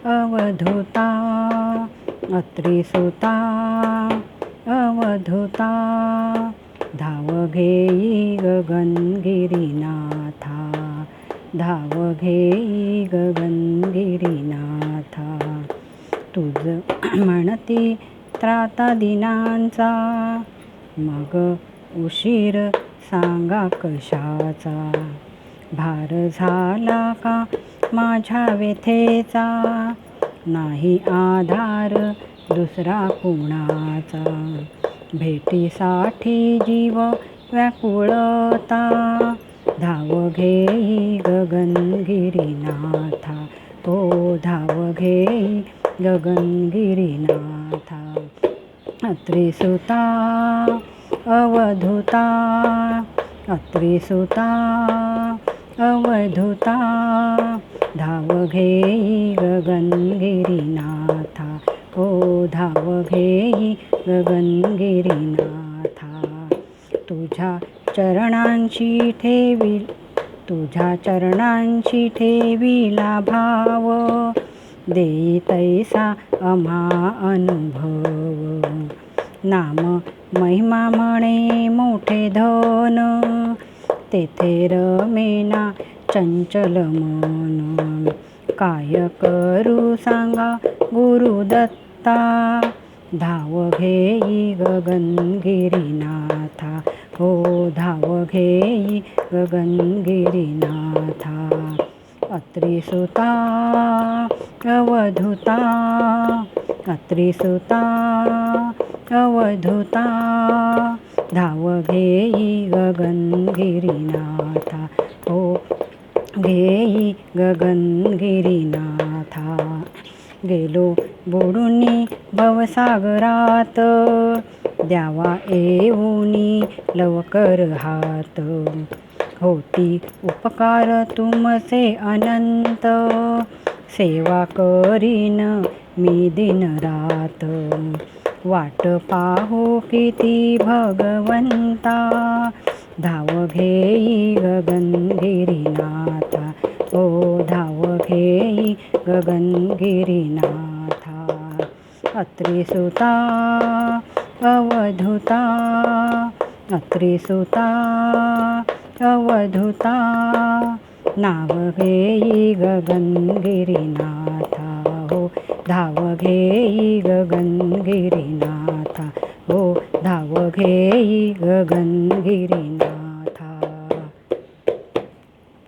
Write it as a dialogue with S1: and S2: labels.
S1: अवधूता अत्रिसुता अवधूता धाव घेई गगनगिरीनाथा धाव घेई गगनगिरीनाथा तुझ म्हणती त्राता दिनांचा मग उशीर सांगा कशाचा भार झाला का माझ्या व्यथेचा नाही आधार दुसरा कुणाचा भेटीसाठी जीव व्याकुळता धाव घेई गगनगिरीनाथा हो धाव घेई गगनगिरीनाथा अत्रिसुता अवधूता अत्रिसुता अवधूता धाव घेई गगनगिरीनाथा हो धाव घेई गगनगिरीनाथा तुझ्या चरणांची ठेविला भाव देई तैसा आम्हा अनुभव नाम महिमा म्हणे मोठे धन तेथे रमेना चंचल मन काय करू सांगा गुरुदत्ता धाव घेई गगनगिरीनाथा हो धाव घेई गगनगिरीनाथा अत्रिसुता अवधूता अत्रिसुता अवधूता धाव घेई गगनगिरीनाथा हो घेई गगनगिरीनाथा गेलो बुडुनी भवसागरात द्यावा येऊनी लवकर हात होती उपकार तुमचे अनंत सेवा करीन मी दिन रात वाट पाहू किती भगवंता धाव घेई गगनगिरीनाथा हो धाव घेई गगनगिरीनाथा अत्रिसुता अवधूता अत्रिसुता अवधूता नाव घेई गगनगिरीनाथा हो धाव घेई गगनगिरीनाथा हो धाव घेई गगनगिरीनाथा